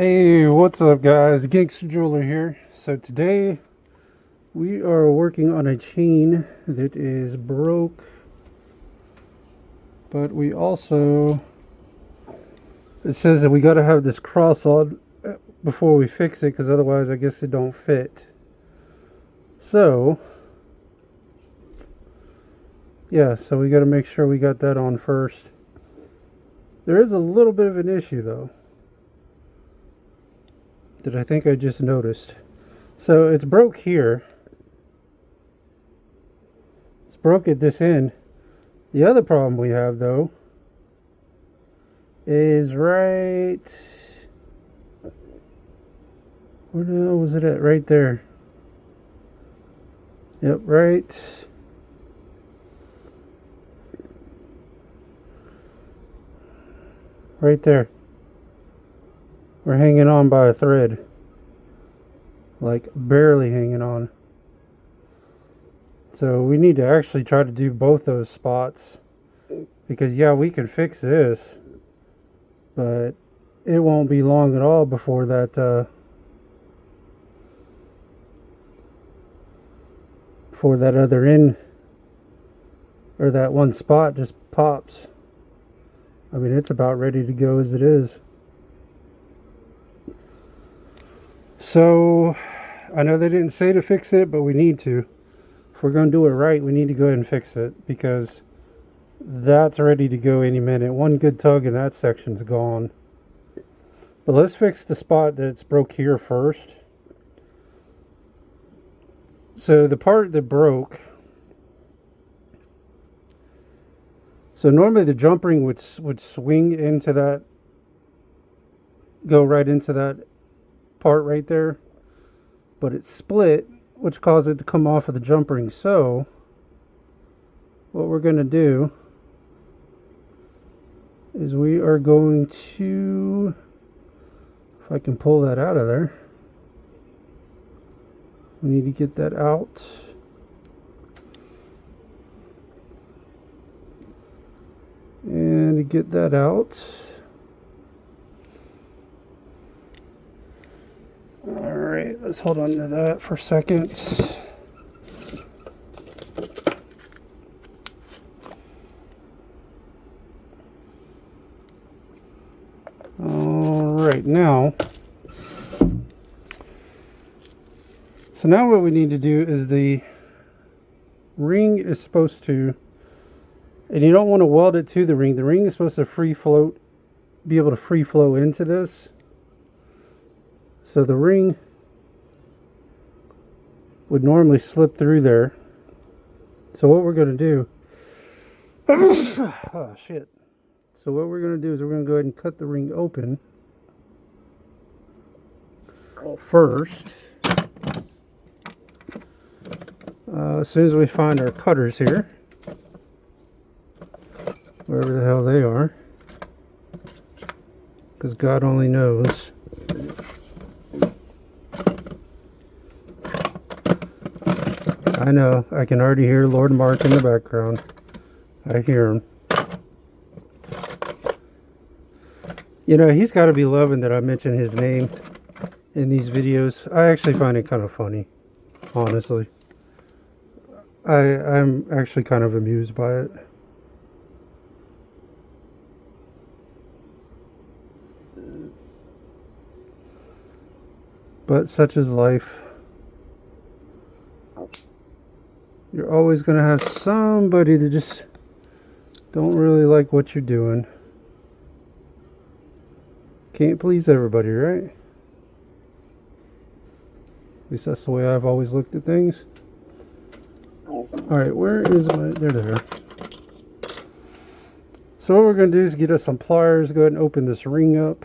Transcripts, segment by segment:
Hey, what's up guys? Gangster Jeweler here. So today we are working on a chain that is broke, but we also, it says that we got to have this cross on before we fix it, because otherwise I guess it don't fit. So yeah, so we got to make sure we got that on first. There is a little bit of an issue though that I think I just noticed. So it's broke here. It's broke at this end. The other problem we have though is right, where the hell was it at? Right there. Yep, right there. We're hanging on by a thread. Like barely hanging on. So we need to actually try to do both those spots. Because yeah, we can fix this, but it won't be long at all before that before that other end, or that one spot, just pops. I mean, it's about ready to go as it is. So I know they didn't say to fix it, but we need to. If we're going to do it right, we need to go ahead and fix it, because that's ready to go any minute. One good tug and that section's gone. But let's fix the spot that's broke here first. So the part that broke, so normally the jump ring would swing into that, go right into that part right there, but it split, which caused it to come off of the jump ring. So what we're going to do is we are going to, if I can pull that out of there, we need to get that out. And to get that out, alright, let's hold on to that for a second. Alright, now, so now what we need to do is the ring is supposed to, and you don't want to weld it to the ring. The ring is supposed to be able to free flow into this. So the ring would normally slip through there. So what we're going to do, oh shit. So what we're going to do is we're going to go ahead and cut the ring open first. As soon as we find our cutters here, wherever the hell they are, because God only knows. I know, I can already hear Lord Mark in the background. I hear him. You know, he's got to be loving that I mention his name in these videos. I actually find it kind of funny, honestly. I'm actually kind of amused by it. But such is life. You're always going to have somebody that just don't really like what you're doing. Can't please everybody, right? At least that's the way I've always looked at things. Alright, where is my... There they are. So what we're going to do is get us some pliers. Go ahead and open this ring up.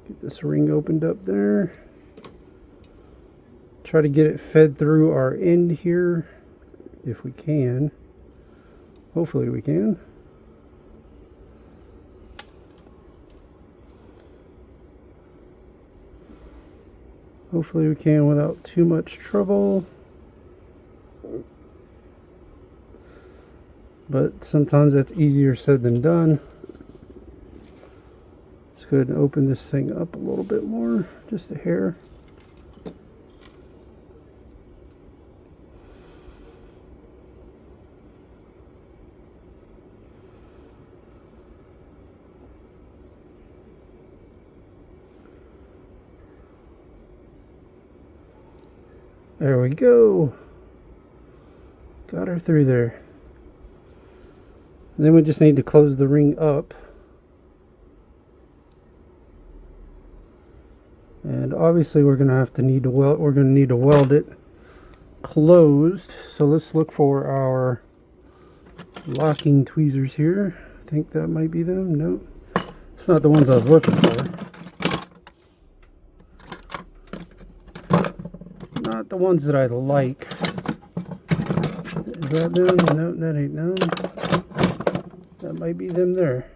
Get this ring opened up there. Try to get it fed through our end here, if we can. Hopefully we can. Hopefully we can without too much trouble. But sometimes that's easier said than done. Let's go ahead and open this thing up a little bit more, just a hair. There we go. Got her through there. And then we just need to close the ring up. And obviously we're gonna need to weld it closed. So let's look for our locking tweezers here. I think that might be them. No, it's not the ones I was looking for. Not the ones that I like. Is that them? No, that ain't them. That might be them there.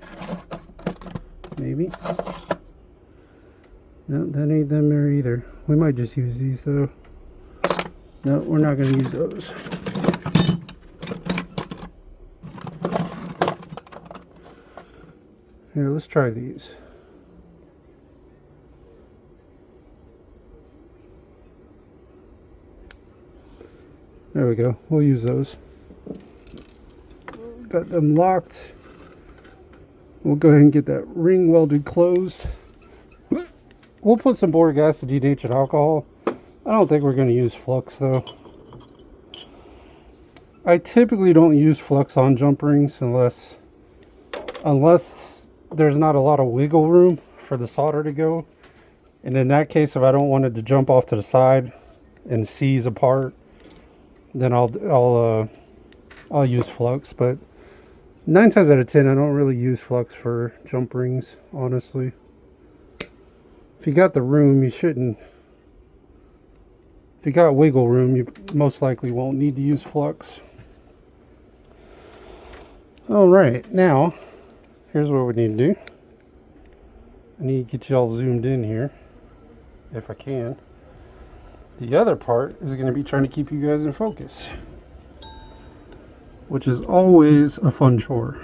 Maybe. No, that ain't them there either. We might just use these though. No, we're not going to use those. Here, let's try these. There we go. We'll use those. Got them locked. We'll go ahead and get that ring welded closed. We'll put some boric acid, denatured alcohol. I don't think we're going to use flux though. I typically don't use flux on jump rings unless there's not a lot of wiggle room for the solder to go. And in that case, if I don't want it to jump off to the side and seize apart, then I'll use flux. But 9 times out of 10, I don't really use flux for jump rings, honestly. If you got the room, you shouldn't. If you got wiggle room, you most likely won't need to use flux. Alright, now, here's what we need to do. I need to get y'all zoomed in here, if I can. The other part is going to be trying to keep you guys in focus, which is always a fun chore.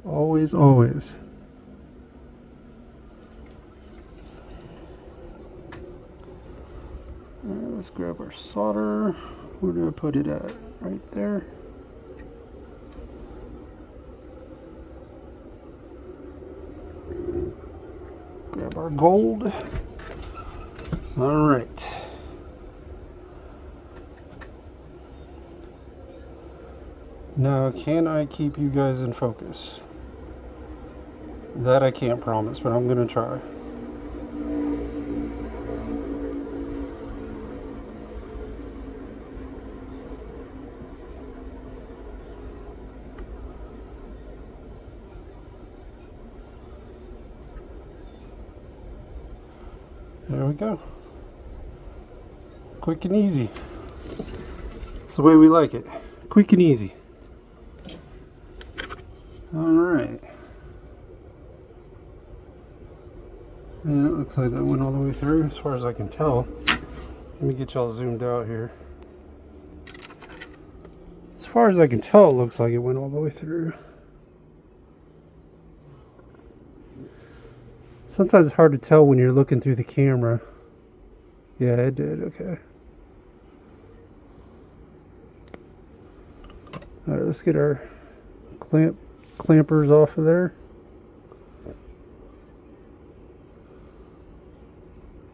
Always, always. Alright, let's grab our solder. Where do I put it at? Right there. Grab our gold. Alright. Now, can I keep you guys in focus? That I can't promise, but I'm going to try. There we go. Quick and easy. It's the way we like it. Quick and easy. Alright. And it looks like that went all the way through as far as I can tell. Let me get y'all zoomed out here. As far as I can tell, it looks like it went all the way through. Sometimes it's hard to tell when you're looking through the camera. Yeah, it did. Okay. Alright, let's get our clampers off of there.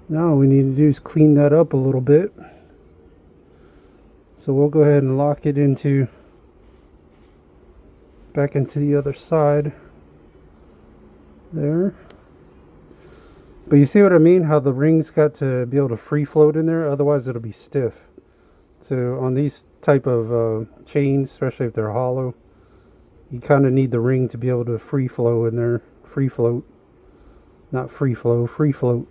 Now all we need to do is clean that up a little bit. So we'll go ahead and lock it back into the other side there. But you see what I mean? How the ring's got to be able to free float in there, otherwise it'll be stiff. So on these type of chains, especially if they're hollow, you kind of need the ring to be able to free flow in there. Free float. Not free flow, free float.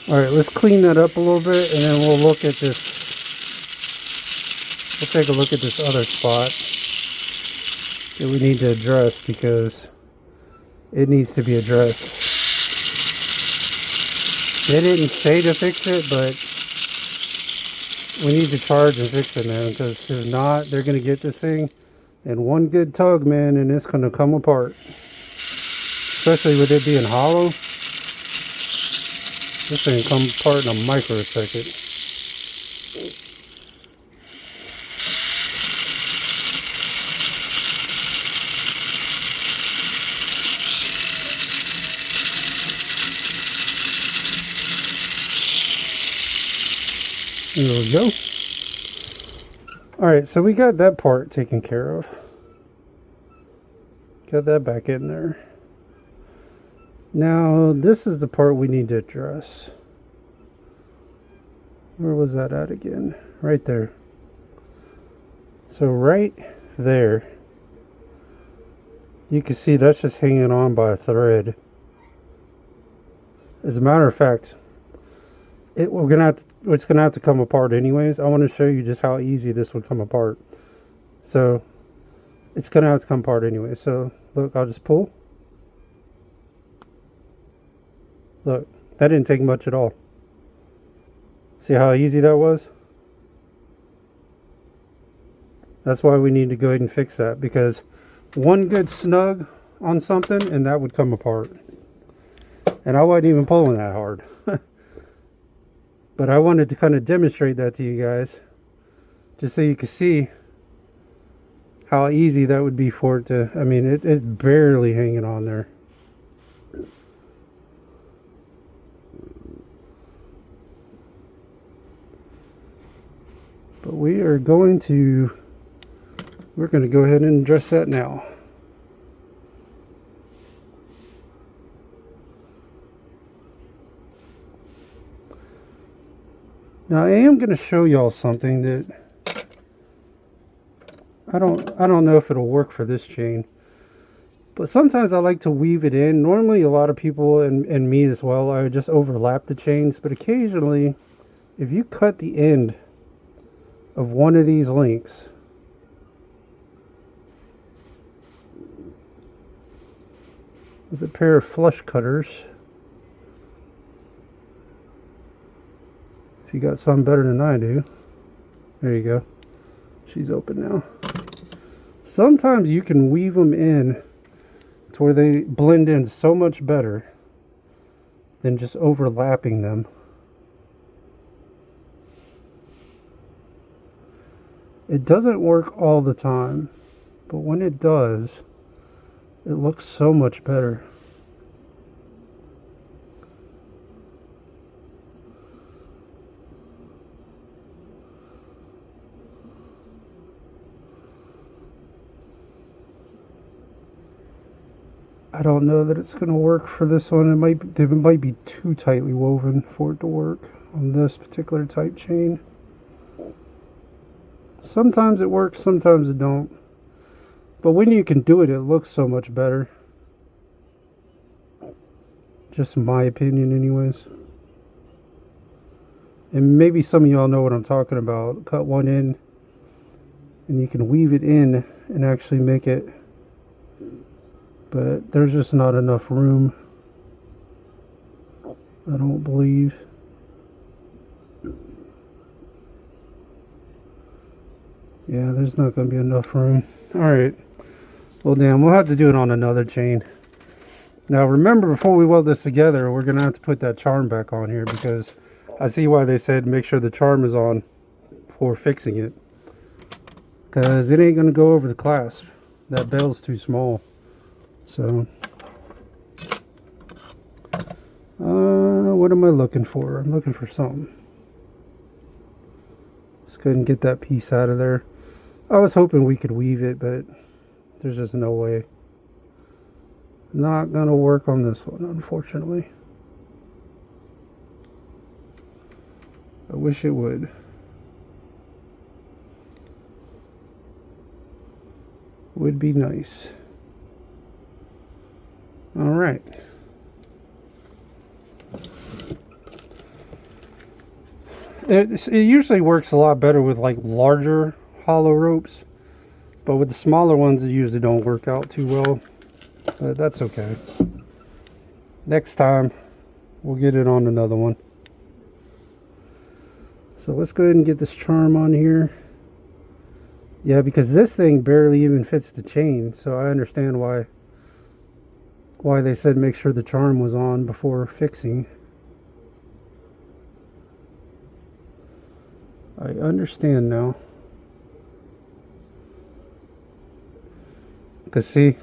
Alright, let's clean that up a little bit and then we'll look at this. We'll take a look at this other spot that we need to address because it needs to be addressed. They didn't say to fix it, but we need to charge and fix it, man, because if not, they're going to get this thing and one good tug, man, and it's going to come apart. Especially with it being hollow. This thing come apart in a microsecond. There we go. Alright, so we got that part taken care of. Got that back in there. Now, this is the part we need to address. Where was that at again? Right there. So right there, you can see that's just hanging on by a thread. As a matter of fact, it's gonna have to come apart anyways. I want to show you just how easy this would come apart. So it's gonna have to come apart anyway. So look, I'll just pull. Look, that didn't take much at all. See how easy that was? That's why we need to go ahead and fix that, because one good snug on something and that would come apart. And I wasn't even pulling that hard. But I wanted to kind of demonstrate that to you guys, just so you can see how easy that would be for it to, I mean, it's barely hanging on there. But we're going to go ahead and address that now. Now I am going to show y'all something that I don't know if it'll work for this chain. But sometimes I like to weave it in. Normally a lot of people, and me as well, I would just overlap the chains. But occasionally, if you cut the end of one of these links, with a pair of flush cutters, if you got some better than I do, there you go, she's open now. Sometimes you can weave them in to where they blend in so much better than just overlapping them. It doesn't work all the time, but when it does, it looks so much better. I don't know that it's going to work for this one. It might be too tightly woven for it to work on this particular type chain. Sometimes it works, sometimes it don't. But when you can do it, it looks so much better. Just my opinion anyways. And maybe some of y'all know what I'm talking about. Cut one in and you can weave it in and actually make it. But there's just not enough room, I don't believe. Yeah, there's not going to be enough room. Alright. Well, damn, we'll have to do it on another chain. Now, remember, before we weld this together, we're going to have to put that charm back on here, because I see why they said make sure the charm is on before fixing it. Because it ain't going to go over the clasp. That bell's too small. So, what am I looking for? I'm looking for something. Let's go ahead and get that piece out of there. I was hoping we could weave it, but there's just no way. Not gonna work on this one, unfortunately. I wish it would. Would be nice. All right. It usually works a lot better with like larger hollow ropes, but with the smaller ones it usually don't work out too well. But that's okay. Next time we'll get it on another one. So let's go ahead and get this charm on here. Yeah, because this thing barely even fits the chain, so I understand why they said make sure the charm was on before fixing. I understand now. Because see,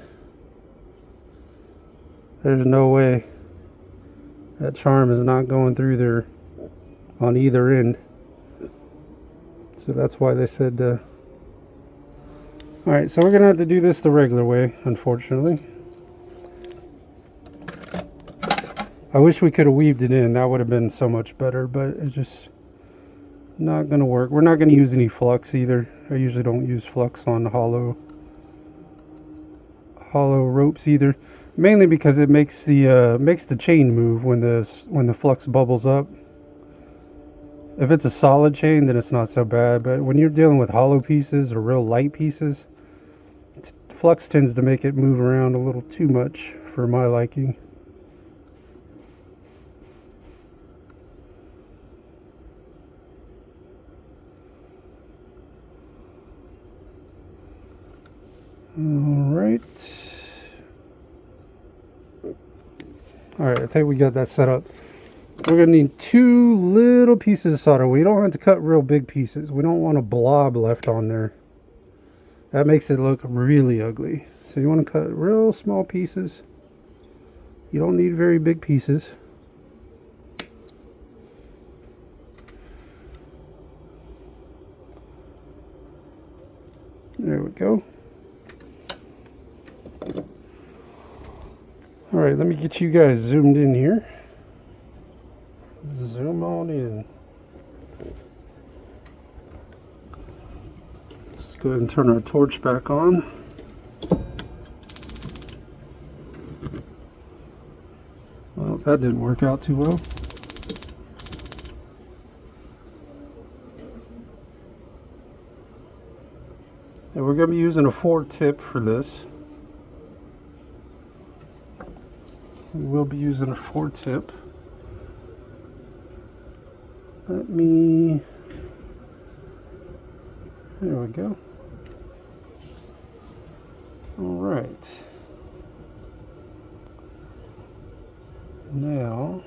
there's no way that charm is not going through there on either end. So that's why they said alright, so we're going to have to do this the regular way, unfortunately. I wish we could have weaved it in. That would have been so much better, but it's just not going to work. We're not going to use any flux either. I usually don't use flux on hollow ropes either, mainly because it makes the chain move when the flux bubbles up. If it's a solid chain, then it's not so bad, but when you're dealing with hollow pieces or real light pieces, flux tends to make it move around a little too much for my liking. Alright, I think we got that set up. We're going to need 2 little pieces of solder. We don't have to cut real big pieces. We don't want a blob left on there. That makes it look really ugly. So you want to cut real small pieces. You don't need very big pieces. There we go. Alright, let me get you guys zoomed in here. Zoom on in. Let's go ahead and turn our torch back on. Well, that didn't work out too well. And we're going to be using a 4 tip for this. We will be using a 4 tip. There we go. All right. Now,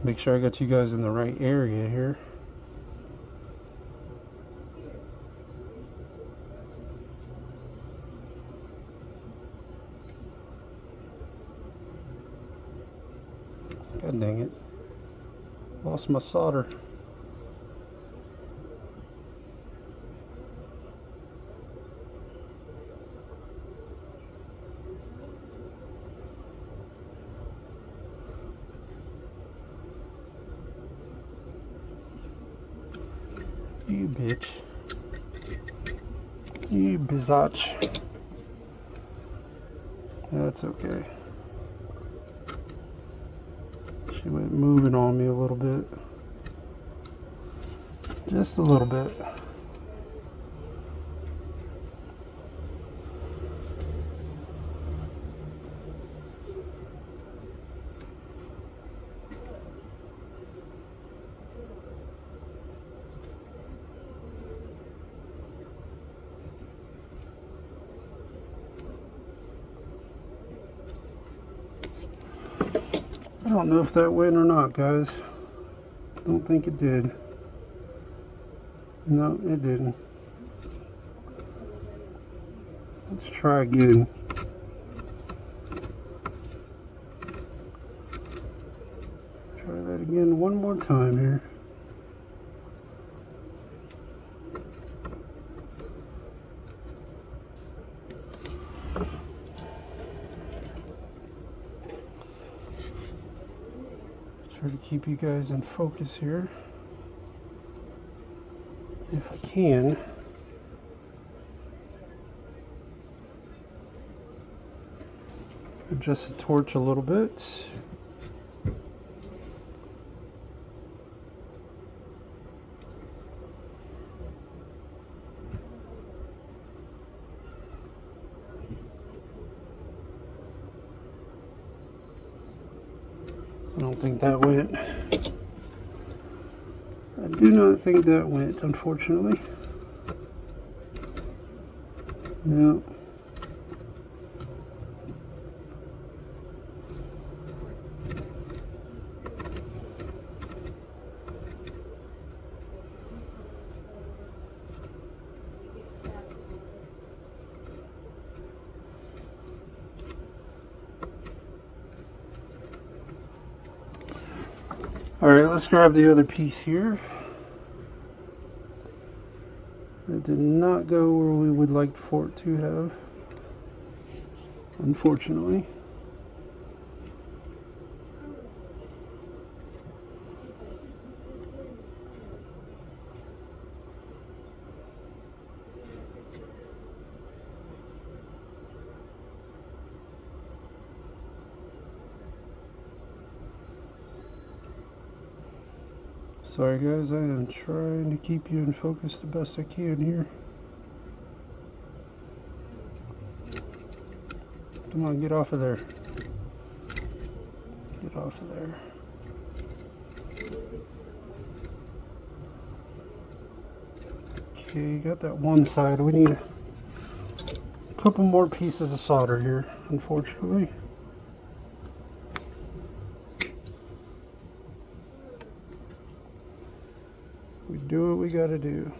make sure I got you guys in the right area here. God dang it. Lost my solder. You bitch. You biatch. That's okay. She went moving on me a little bit. Just a little bit. I don't know if that went or not, guys. Don't think it did. No, it didn't. Let's try again. Try that again one more time here. Try to keep you guys in focus here, if I can. Adjust the torch a little bit. don't think that went. I do not think that went, unfortunately. No. Alright, let's grab the other piece here. It did not go where we would like for it to have, unfortunately. Sorry guys, I am trying to keep you in focus the best I can here. Come on, get off of there. Get off of there. Okay, got that one side. We need a couple more pieces of solder here, unfortunately. We do what we gotta do.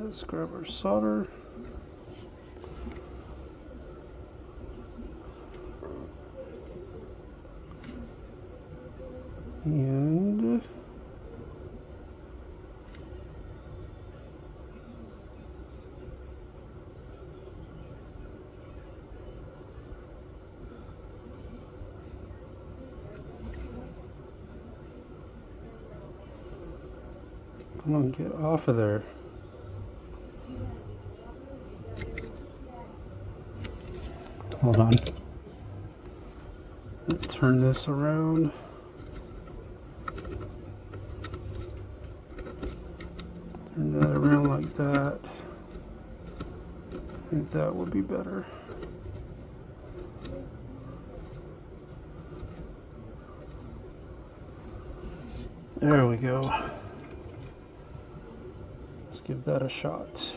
Let's grab our solder. And come on, get off of there. Hold on. Let's turn this around. Turn that around like that. I think that would be better. There we go. Let's give that a shot.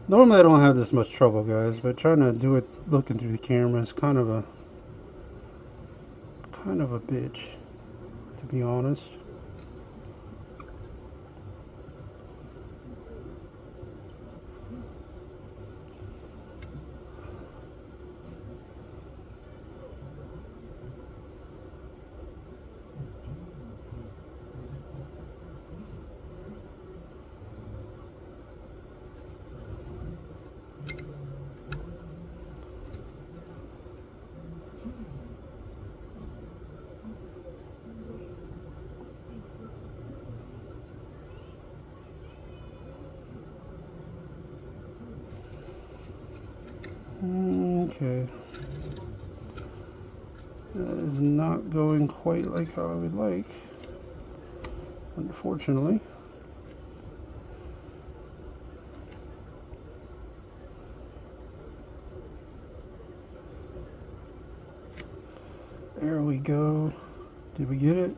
Normally I don't have this much trouble, guys, but trying to do it looking through the camera is kind of a bitch, to be honest. Okay. That is not going quite like how I would like, unfortunately. There we go. Did we get it?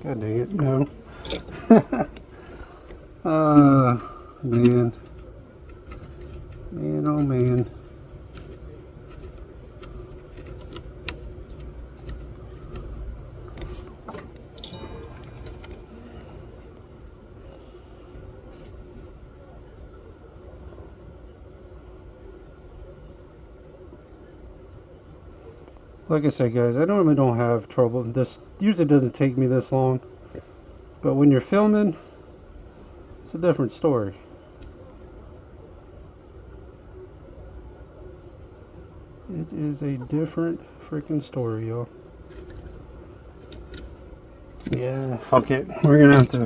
God dang it, no. Man. Man, oh man. Like I said, guys, I normally don't have trouble. This usually doesn't take me this long. But when you're filming, it's a different story. It is a different freaking story, y'all. Yeah, fuck it. We're gonna have to.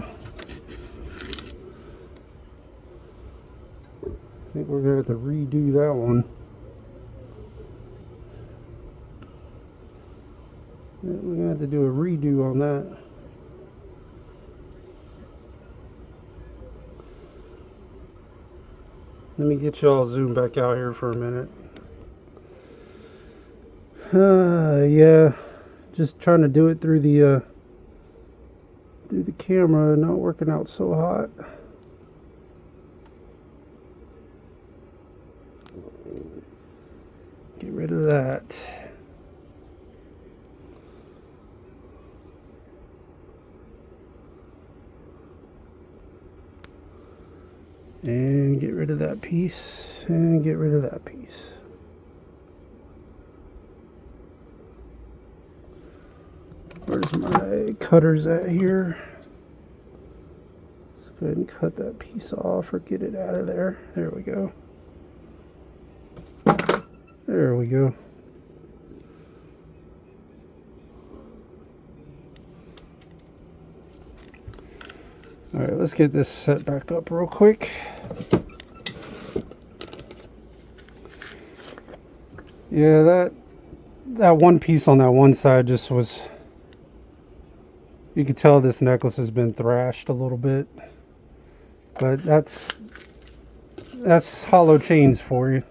I think we're gonna have to redo that one. Yeah, we're gonna have to do a redo on that. Let me get y'all zoom back out here for a minute. Yeah, just trying to do it through the camera, not working out so hot. Get rid of that. And get rid of that piece, and get rid of that piece. Where's my cutters at here? Let's go ahead and cut that piece off or get it out of there. There we go. There we go. All right, let's get this set back up real quick. Yeah, that one piece on that one side just was, you could tell this necklace has been thrashed a little bit, but that's hollow chains for you.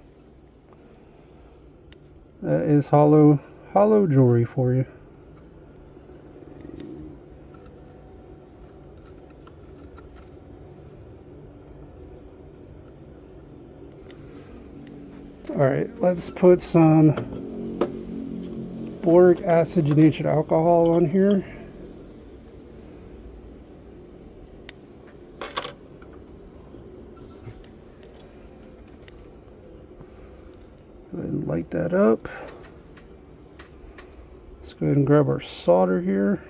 That is hollow jewelry for you. Alright, let's put some boric acid denatured alcohol on here. Go ahead and light that up. Let's go ahead and grab our solder here.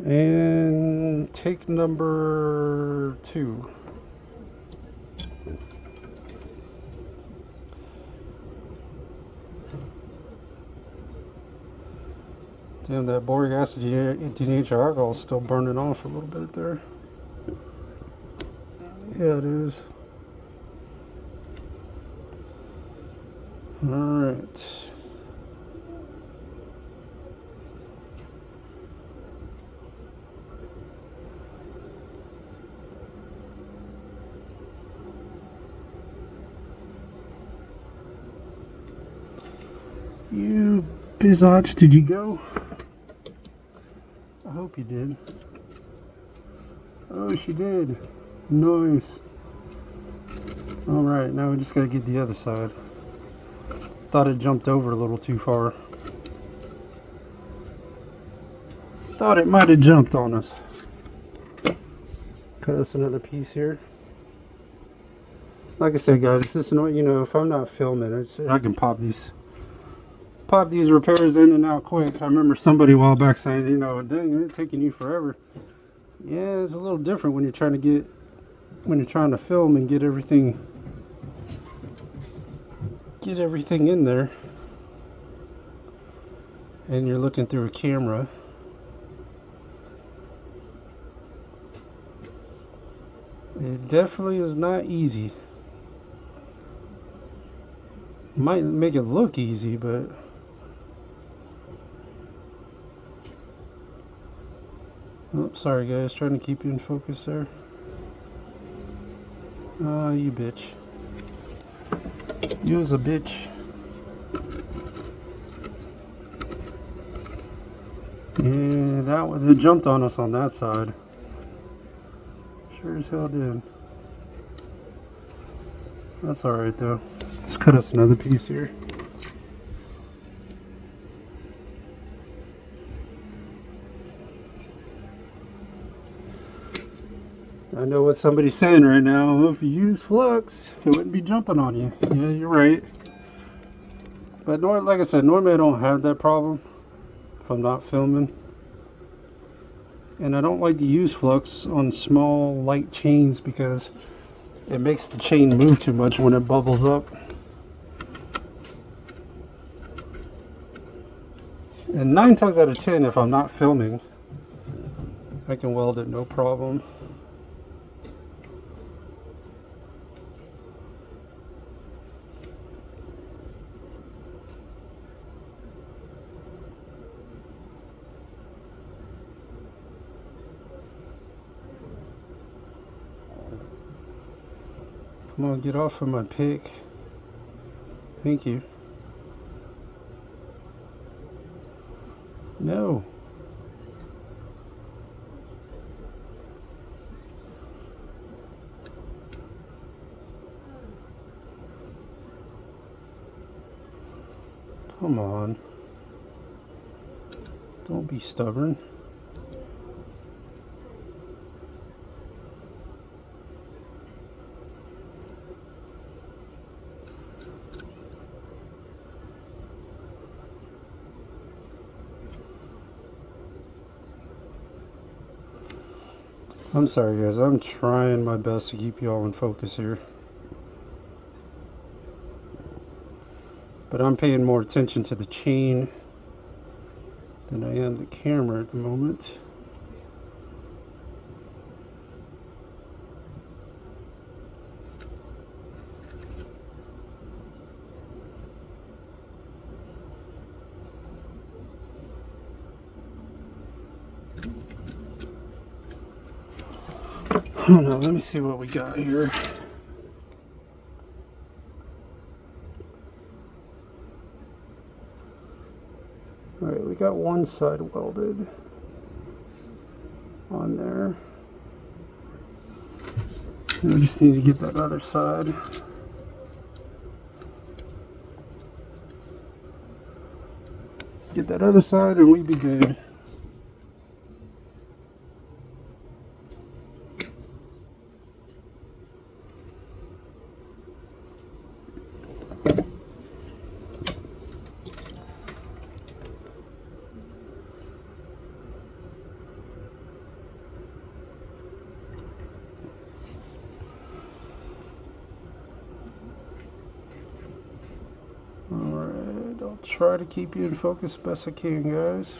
And take number 2. Damn, that boric acid denatured alcohol is still burning off a little bit there. Yeah, it is. All right. You bizots, did you go? I hope you did. Oh, she did. Nice. Alright, now we just gotta get the other side. Thought it jumped over a little too far. Thought it might have jumped on us. Cut us another piece here. Like I said, guys, this is not, you know, if I'm not filming, I can pop these repairs in and out quick. I remember somebody a while back saying, you know, dang, it's taking you forever. Yeah, it's a little different when you're trying to film and get everything in there, and you're looking through a camera. It definitely is not easy. Might make it look easy, but oh, sorry guys, trying to keep you in focus there. Oh, you bitch. You was a bitch. Yeah, that one, it jumped on us on that side. Sure as hell did. That's alright though. Let's cut us another piece here. I know what somebody's saying right now. If you use flux, it wouldn't be jumping on you. Yeah, you're right. But like I said, normally I don't have that problem if I'm not filming. And I don't like to use flux on small light chains because it makes the chain move too much when it bubbles up. And 9 times out of 10, if I'm not filming, I can weld it no problem. Come on, get off of my pick. Thank you. No. Come on. Don't be stubborn. I'm sorry guys, I'm trying my best to keep y'all in focus here. But I'm paying more attention to the chain than I am the camera at the moment. I don't know, let me see what we got here. Alright, we got one side welded on there. And we just need to get that other side. Get that other side and we'd be good. Alright, I'll try to keep you in focus best I can, guys.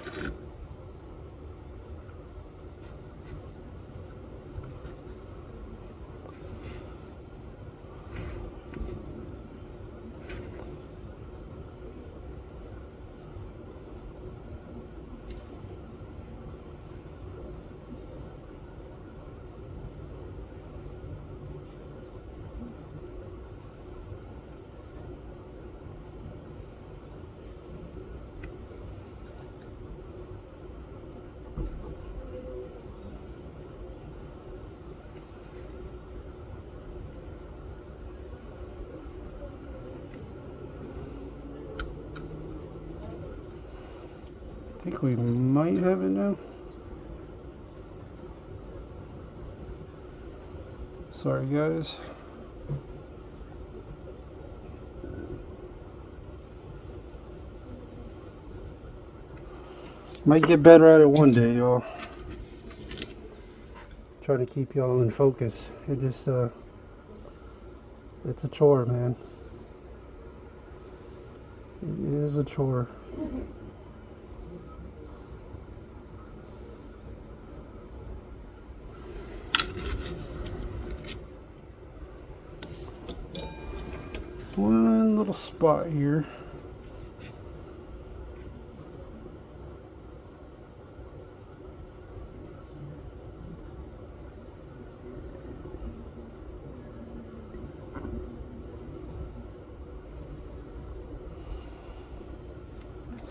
I think we might have it now. Sorry guys. Might get better at it one day, y'all. Trying to keep y'all in focus. It just it's a chore, man. It is a chore. One little spot here.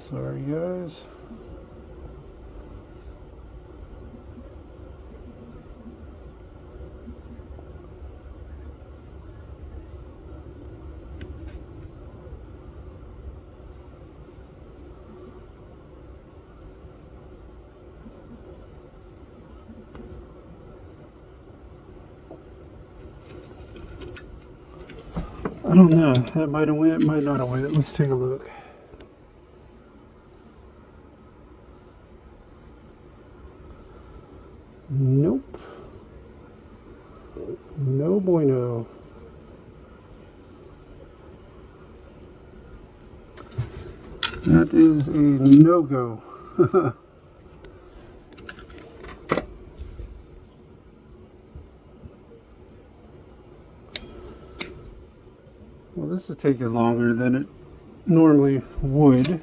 Sorry guys. I don't know. That might have went, might not have went. Let's take a look. Nope. No bueno. That is a no-go. Well, this is taking longer than it normally would.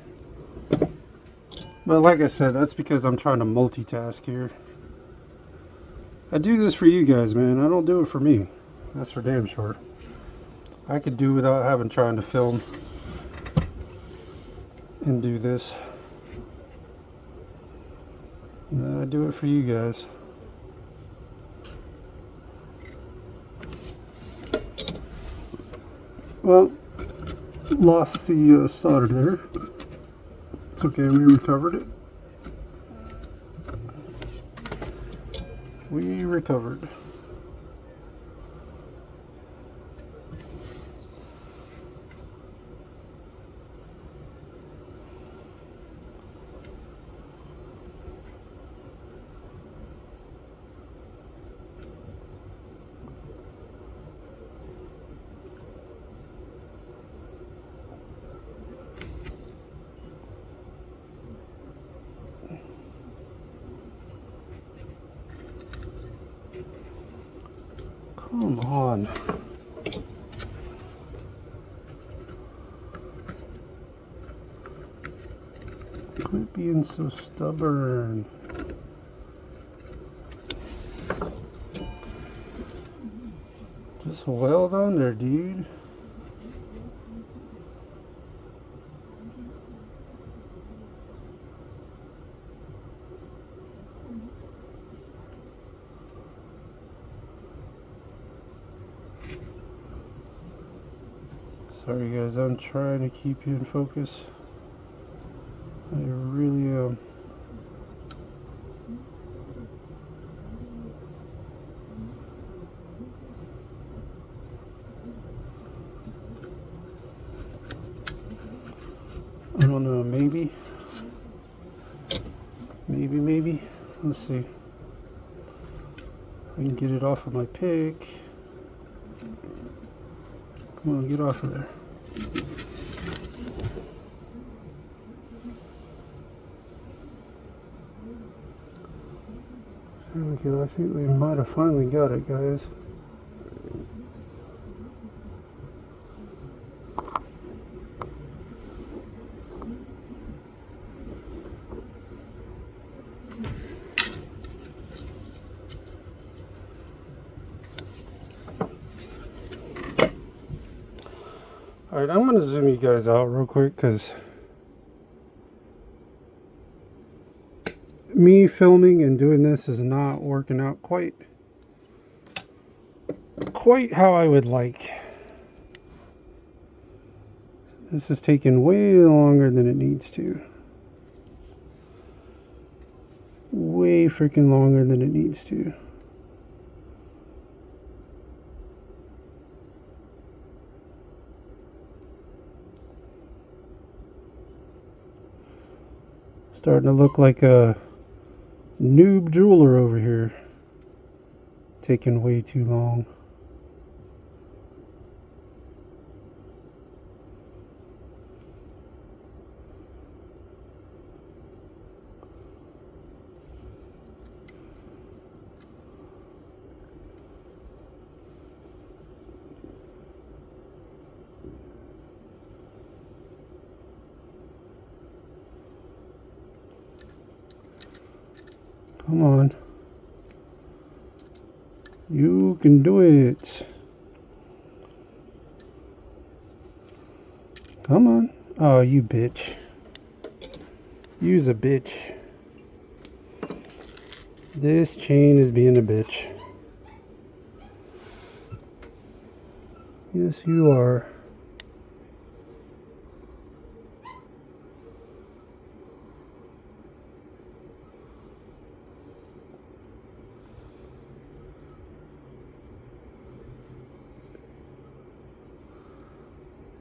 But like I said, that's because I'm trying to multitask here. I do this for you guys, man. I don't do it for me. That's for damn sure. I could do without trying to film and do this. I do it for you guys. Well, lost the solder there. It's okay, we recovered it. We recovered. Come on. Quit being so stubborn. Just weld on there, dude. Sorry guys, I'm trying to keep you in focus. I really am. I don't know, maybe. Maybe. Let's see. I can get it off of my pick. Come on, get off of there. There we go. I think we might have finally got it, guys. Alright, I'm going to zoom you guys out real quick because me filming and doing this is not working out quite how I would like. This is taking way longer than it needs to. Way freaking longer than it needs to. Starting to look like a noob jeweler over here. Taking way too long. Come on. You can do it. Come on. Oh, you bitch. You's a bitch. This chain is being a bitch. Yes, you are.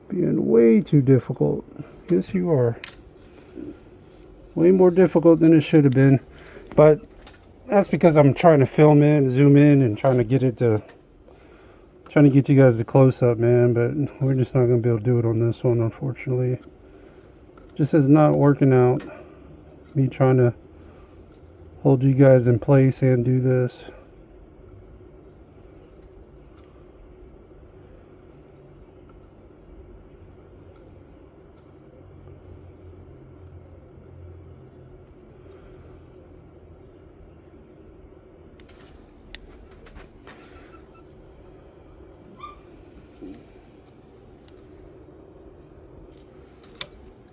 Being way too difficult. Yes, you are. Way more difficult than it should have been. But That's because I'm trying to film in, zoom in, and trying to get you guys the close up, man. But we're just not gonna be able to do it on this one, unfortunately. Just is not working out. Me trying to hold you guys in place and do this.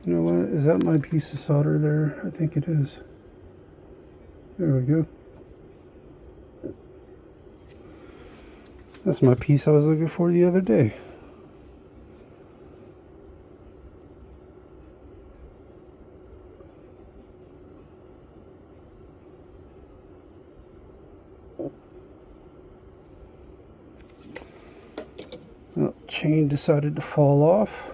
You know what? Is that my piece of solder there? I think it is. There we go. That's my piece I was looking for the other day. Oh, chain decided to fall off.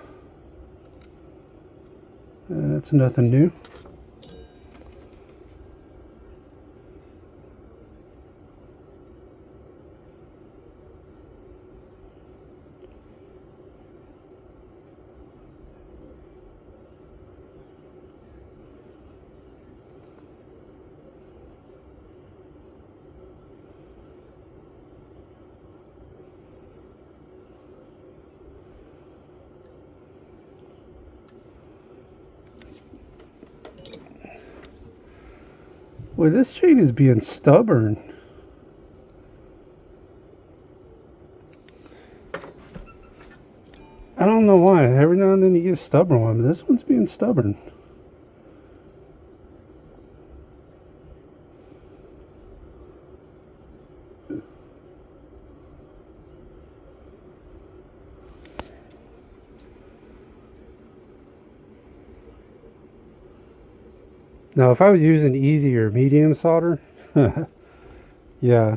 That's nothing new. Well, this chain is being stubborn. I don't know why. Every now and then you get a stubborn one, but this one's being stubborn. Now, if I was using easy or medium solder, yeah,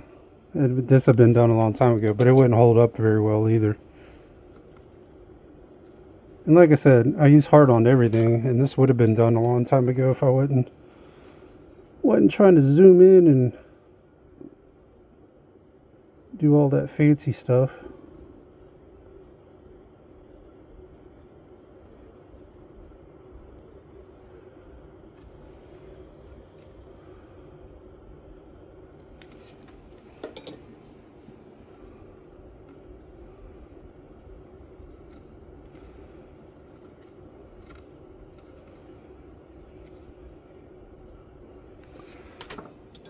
this had been done a long time ago, but it wouldn't hold up very well either. And like I said, I use hard on everything, and this would have been done a long time ago if I wasn't trying to zoom in and do all that fancy stuff.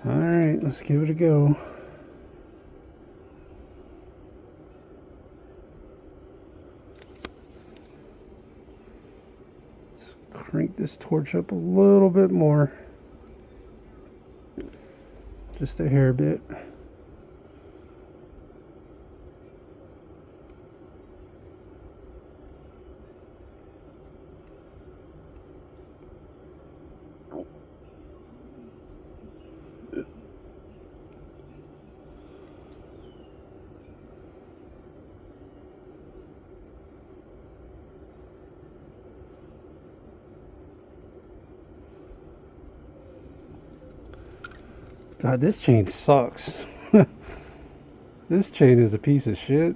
Alright, let's give it a go. Let's crank this torch up a little bit more. Just a hair bit. God, this chain sucks. This chain is a piece of shit.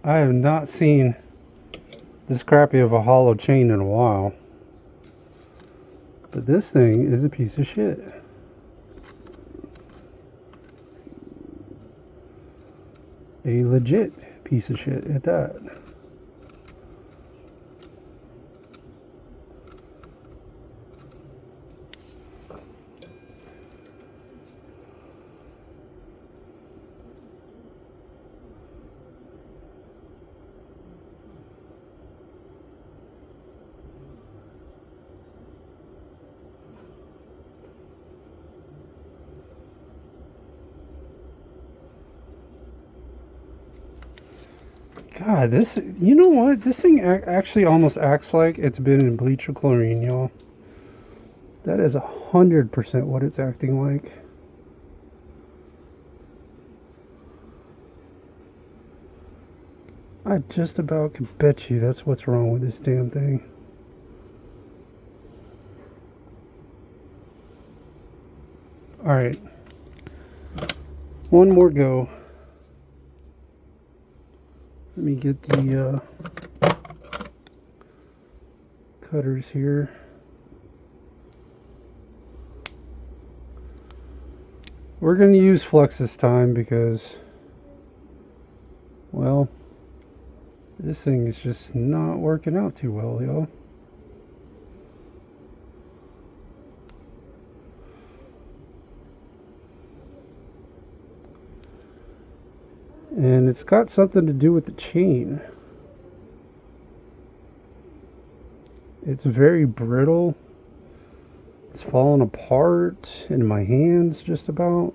I have not seen this crappy of a hollow chain in a while. But this thing is a piece of shit. A legit piece of shit at that. God, this, you know what? This thing actually almost acts like it's been in bleach or chlorine, y'all. That is 100% what it's acting like. I just about could bet you that's what's wrong with this damn thing. All right, one more go. Let me get the cutters here. We're going to use flux this time because, well, this thing is just not working out too well, y'all. And it's got something to do with the chain. It's very brittle. It's falling apart in my hands just about.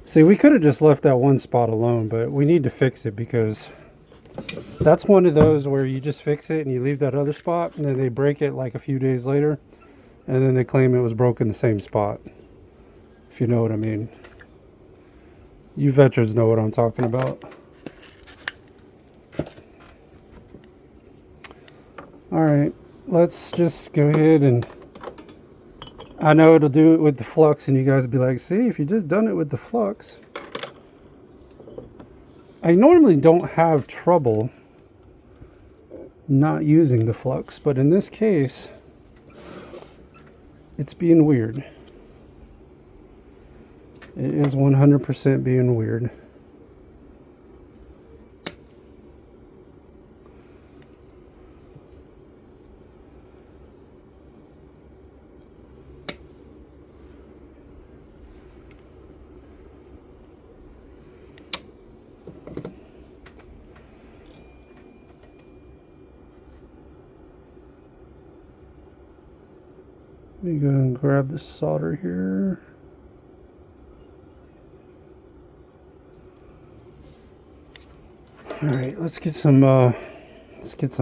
See, we could have just left that one spot alone, but we need to fix it because that's one of those where you just fix it and you leave that other spot and then they break it like a few days later and then they claim it was broken the same spot. If you know what I mean. You veterans know what I'm talking about. Alright, let's just go ahead and... I know it'll do it with the flux and you guys will be like, see, if you just done it with the flux. I normally don't have trouble not using the flux, but in this case, it's being weird. It is 100% being weird. Let me go and grab the solder here. All right, let's get some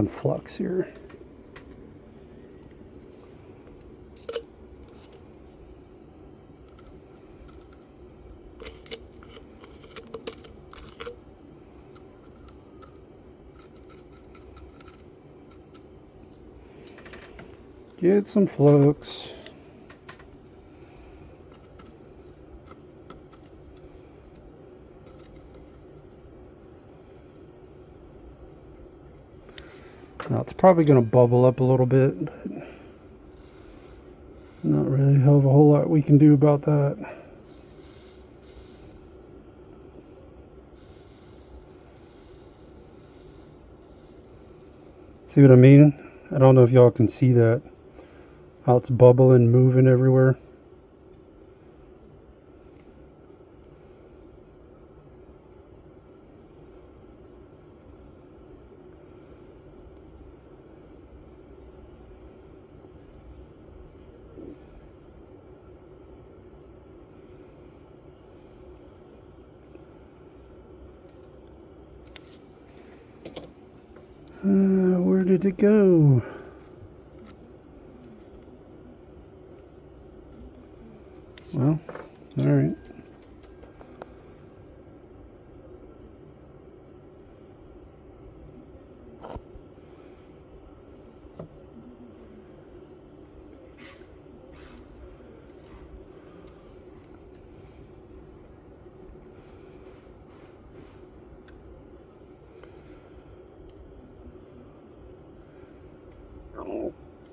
flux here. Get some flux. Now it's probably going to bubble up a little bit, but not really a hell of a whole lot we can do about that. See what I mean? I don't know if y'all can see that. How it's bubbling, moving everywhere. Where did it go? Well, all right.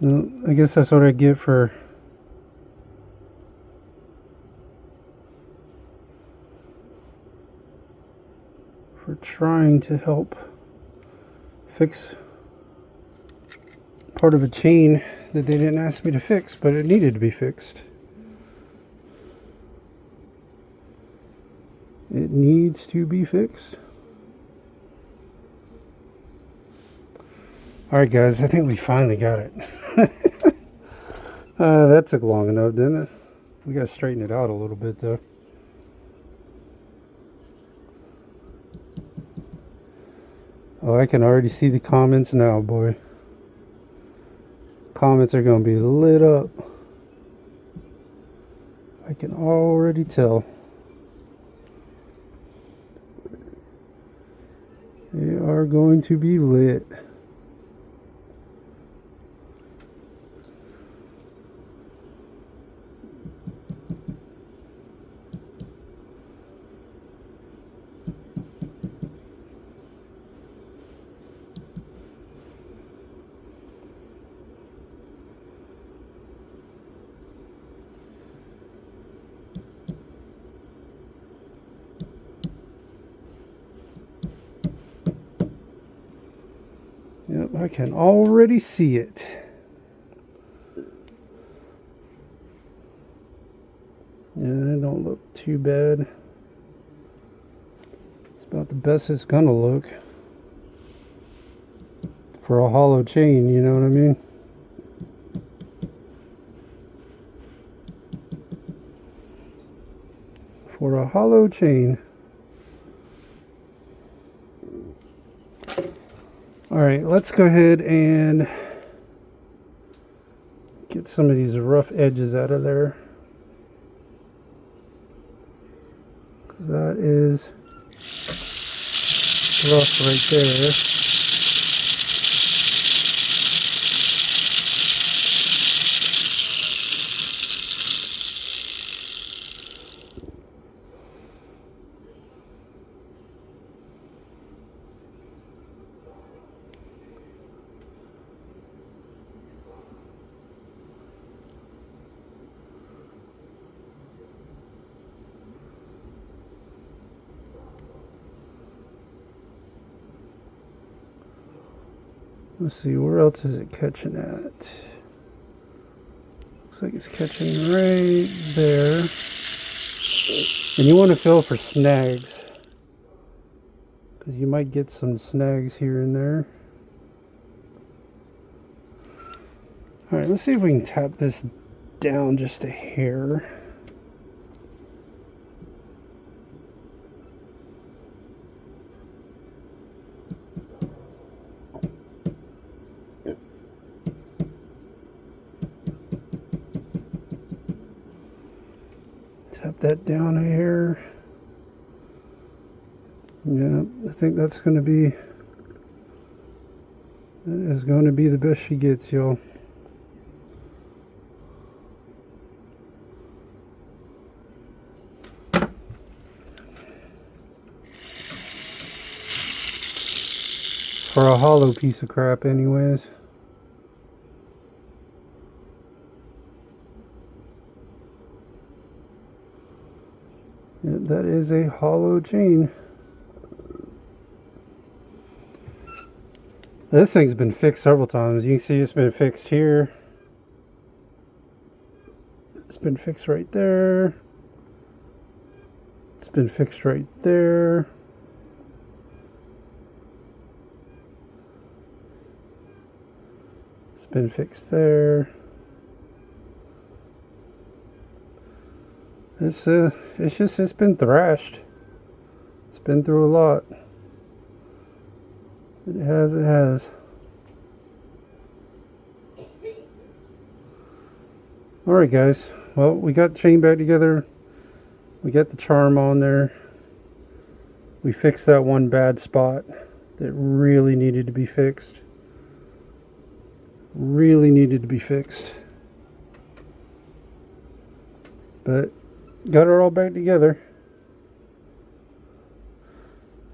Well, I guess that's what I get for trying to help fix part of a chain that they didn't ask me to fix, but it needed to be fixed. It needs to be fixed. Alright guys, I think we finally got it. That took long enough, didn't it? We gotta straighten it out a little bit though. Oh, I can already see the comments now, boy. Comments are gonna be lit up. I can already tell. They are going to be lit. I can already see it. Yeah, it don't look too bad. It's about the best it's gonna look for a hollow chain, you know what I mean? For a hollow chain. Alright, let's go ahead and get some of these rough edges out of there. Because that is rough right there. Let's see, where else is it catching at? Looks like it's catching right there. And you want to feel for snags, because you might get some snags here and there. Alright, let's see if we can tap this down just a hair. Tap that down a hair. Yeah, I think that's going to be, that is going to be the best she gets, y'all. For a hollow piece of crap anyways. Yeah, that is a hollow chain. This thing's been fixed several times. You can see it's been fixed here. It's been fixed right there. It's been fixed right there. It's been fixed there. It's been thrashed. It's been through a lot. It has. Alright guys, well, we got the chain back together. We got the charm on there. We fixed that one bad spot that really needed to be fixed. Really needed to be fixed. But got her all back together.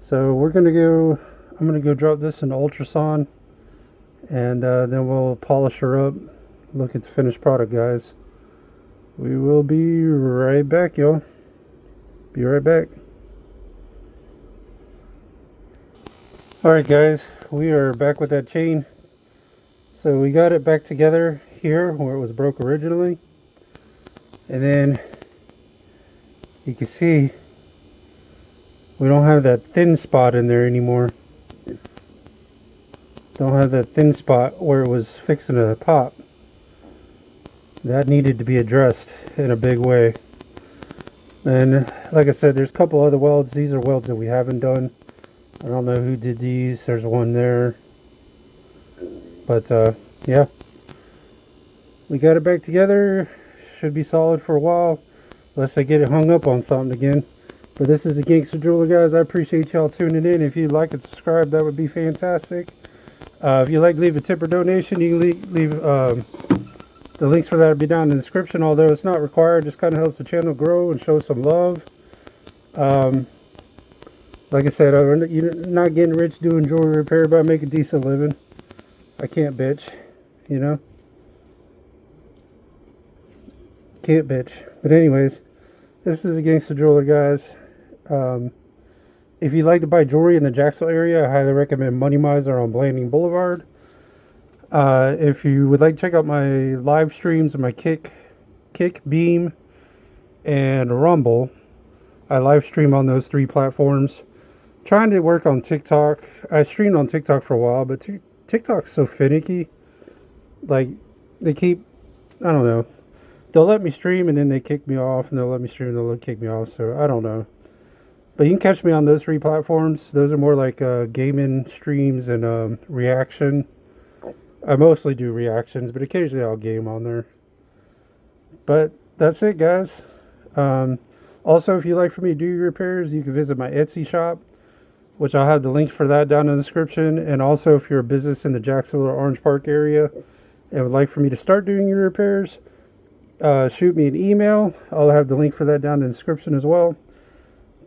So we're gonna go, I'm gonna go drop this in ultrasound, and then we'll polish her up, look at the finished product, guys. We will be right back, y'all. Be right back. Alright guys, we are back with that chain. So we got it back together here where it was broke originally, and then you can see we don't have that thin spot in there anymore. Don't have that thin spot where it was fixing to pop. That needed to be addressed in a big way. And like I said, there's a couple other welds. These are welds that we haven't done. I don't know who did these. There's one there. But yeah, we got it back together. Should be solid for a while, unless I get it hung up on something again. But this is the Gangster Jeweler, guys. I appreciate y'all tuning in. If you'd like and subscribe, that would be fantastic. If you'd like to leave a tip or donation, you can leave the links for that will be down in the description. Although it's not required, just kind of helps the channel grow and show some love. Like I said, you're not getting rich doing jewelry repair, but I make a decent living. I can't bitch, you know. Can't bitch. But anyways, this is the Gangster Jeweler, guys. If you'd like to buy jewelry in the Jacksonville area, I highly recommend Money Miser on Blanding Boulevard. If you would like to check out my live streams and my Kick, Beam, and Rumble, I live stream on those 3 platforms. Trying to work on TikTok. I streamed on TikTok for a while, but TikTok's so finicky. Like, they keep, I don't know. They'll let me stream and then they kick me off, and they'll let me stream and they'll kick me off. So I don't know. But you can catch me on those 3 platforms. Those are more like gaming streams and reaction. I mostly do reactions, but occasionally I'll game on there. But that's it, guys. Also, if you'd like for me to do your repairs, you can visit my Etsy shop, which I'll have the link for that down in the description. And also, if you're a business in the Jacksonville or Orange Park area and would like for me to start doing your repairs, shoot me an email. I'll have the link for that down in the description as well.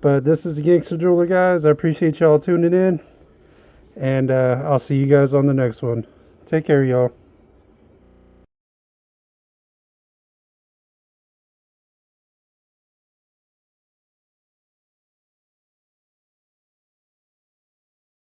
But this is the Gangster Jeweler, guys. I appreciate y'all tuning in. And I'll see you guys on the next one. Take care, y'all.